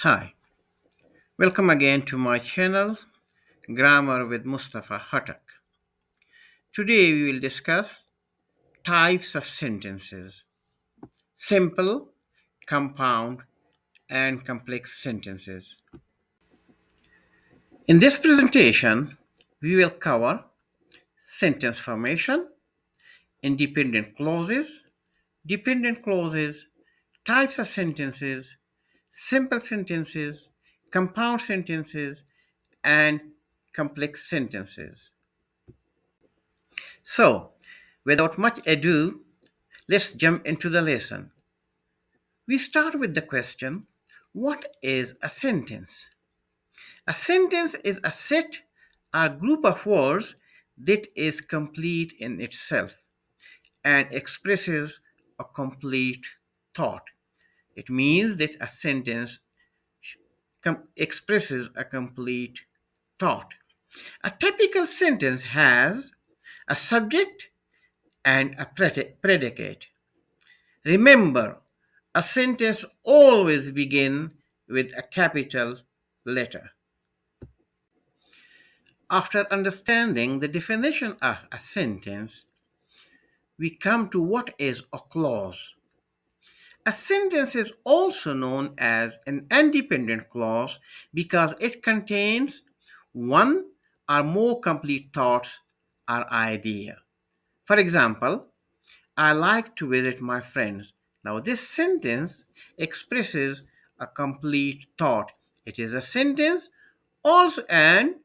Hi, welcome again to my channel, Grammar with Mustafa Khatak. Today we will discuss types of sentences: simple, compound, and complex sentences. In this presentation, we will cover sentence formation, independent clauses, dependent clauses, types of sentences, simple sentences, compound sentences, and complex sentences. So, without much ado, let's jump into the lesson. We start with the question: what is a sentence? A sentence is a set or group of words that is complete in itself and expresses a complete thought. It means that a sentence expresses a complete thought. A typical sentence has a subject and a predicate. Remember, a sentence always begins with a capital letter. After understanding the definition of a sentence, we come to what is a clause. A sentence is also known as an independent clause because it contains one or more complete thoughts or idea. For example, I like to visit my friends. Now, this sentence expresses a complete thought. It is a sentence also, and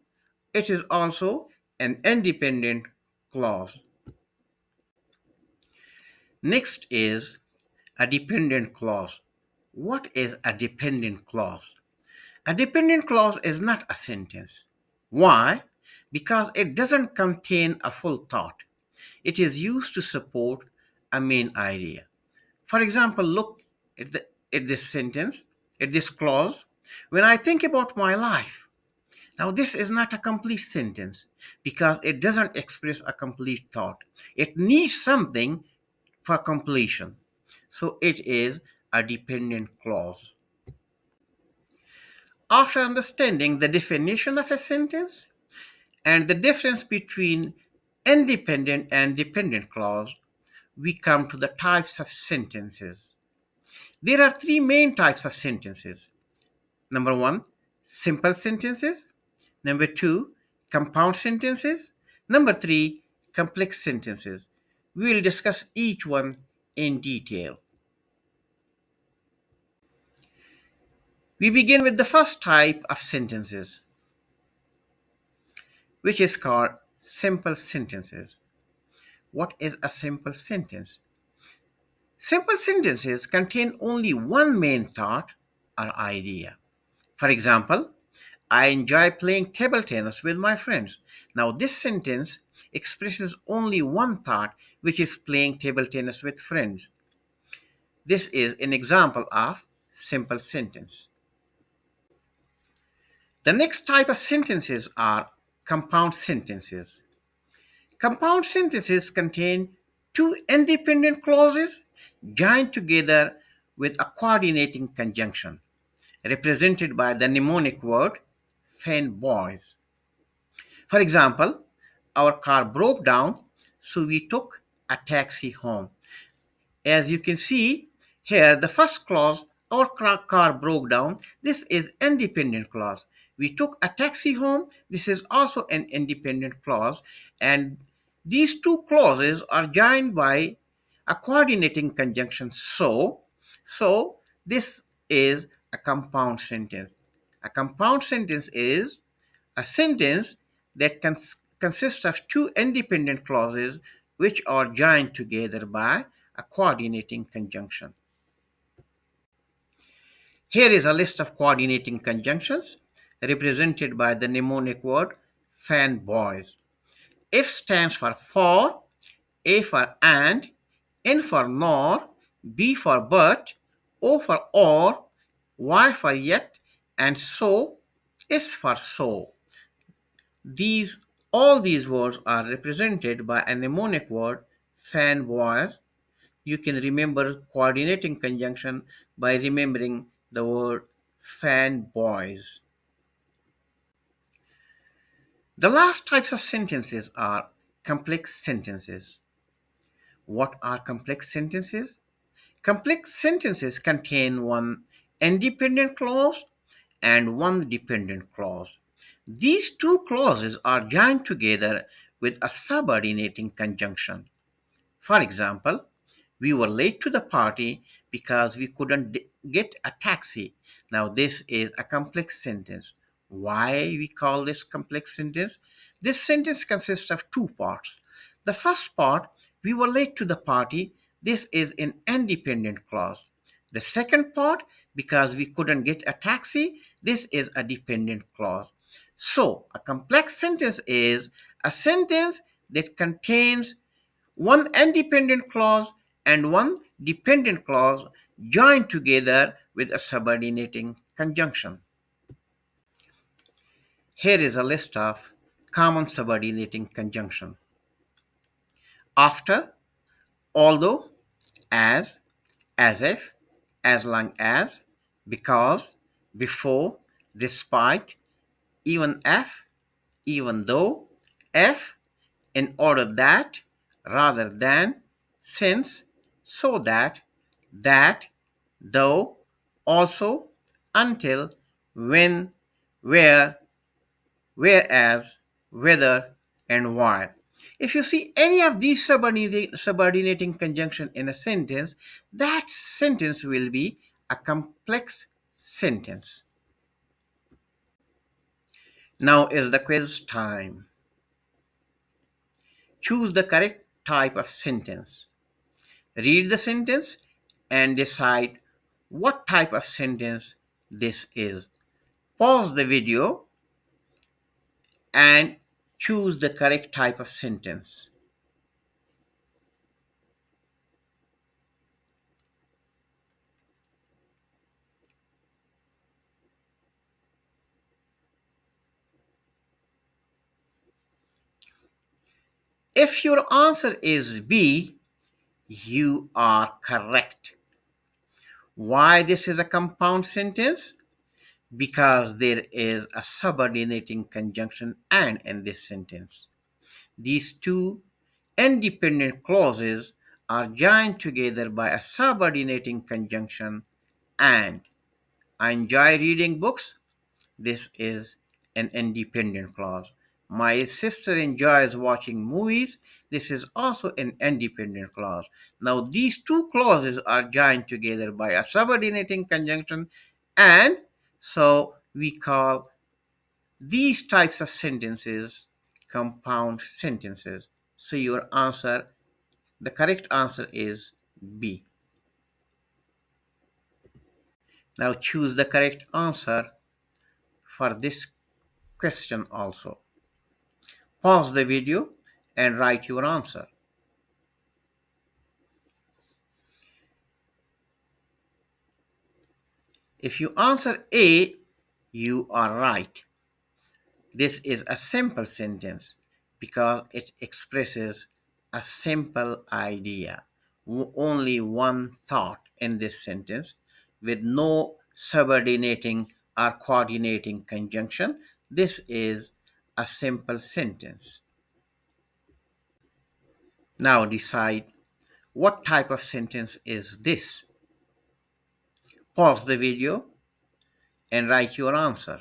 it is also an independent clause. Next is a dependent clause. What is a dependent clause? A dependent clause is not a sentence. Why? Because it doesn't contain a full thought. It is used to support a main idea. For example, look at this sentence, at this clause. When I think about my life, now this is not a complete sentence because it doesn't express a complete thought. It needs something for completion. So it is a dependent clause. After understanding the definition of a sentence and the difference between independent and dependent clause, we come to the types of sentences. There are three main types of sentences. Number one, simple sentences. Number two, compound sentences. Number three, complex sentences. We will discuss each one in detail. We begin with the first type of sentences, which is called simple sentences. What is a simple sentence? Simple sentences contain only one main thought or idea. For example, I enjoy playing table tennis with my friends. Now, this sentence expresses only one thought, which is playing table tennis with friends. This is an example of simple sentence. The next type of sentences are compound sentences. Compound sentences contain two independent clauses joined together with a coordinating conjunction, represented by the mnemonic word fanboys. For example, our car broke down, so we took a taxi home. As you can see here, the first clause, our car broke down, this is independent clause. We took a taxi home, this is also an independent clause, and these two clauses are joined by a coordinating conjunction. So this is a compound sentence. A compound sentence is a sentence that consists of two independent clauses which are joined together by a coordinating conjunction. Here is a list of coordinating conjunctions represented by the mnemonic word fanboys. F stands for, A for and, N for nor, B for but, O for or, Y for yet, and so, S for so. All these words are represented by a mnemonic word fanboys. You can remember coordinating conjunction by remembering the word fanboys. The last types of sentences are complex sentences. What are complex sentences? Complex sentences contain one independent clause and one dependent clause. These two clauses are joined together with a subordinating conjunction. For example, we were late to the party because we couldn't get a taxi. Now, this is a complex sentence. Why we call this complex sentence? This sentence consists of two parts. The first part, we were late to the party. This is an independent clause. The second part, because we couldn't get a taxi, this is a dependent clause. So, a complex sentence is a sentence that contains one independent clause and one dependent clause joined together with a subordinating conjunction. Here is a list of common subordinating conjunction. After, although, as if, as long as, because, before, despite, even if, even though, if, in order that, rather than, since, so that, though, also, until, when, where, whereas, whether, and why. If you see any of these subordinating conjunction in a sentence, that sentence will be a complex sentence. Now is the quiz time. Choose the correct type of sentence. Read the sentence and decide what type of sentence this is. Pause the video and choose the correct type of sentence. If your answer is B, you are correct. Why this is a compound sentence? Because there is a subordinating conjunction and in this sentence. These two independent clauses are joined together by a subordinating conjunction and. I enjoy reading books. This is an independent clause. My sister enjoys watching movies. This is also an independent clause. Now, these two clauses are joined together by a subordinating conjunction, and so we call these types of sentences compound sentences. So, your answer, the correct answer is B. Now, choose the correct answer for this question also. Pause the video and write your answer. If you answer A, you are right. This is a simple sentence because it expresses a simple idea. Only one thought in this sentence with no subordinating or coordinating conjunction. This is a simple sentence. Now decide what type of sentence is this. Pause the video and write your answer.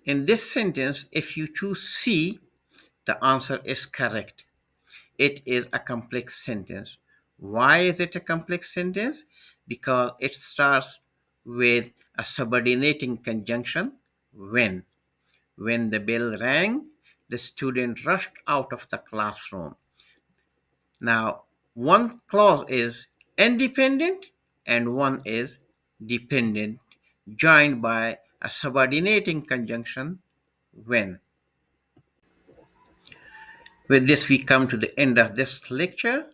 In this sentence, if you choose C, the answer is correct. It is a complex sentence. Why is it a complex sentence? Because it starts with a subordinating conjunction when. When the bell rang, the student rushed out of the classroom. Now, one clause is independent and one is dependent, joined by a subordinating conjunction when. With this, we come to the end of this lecture.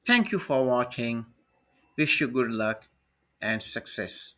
Thank you for watching. Wish you good luck and success.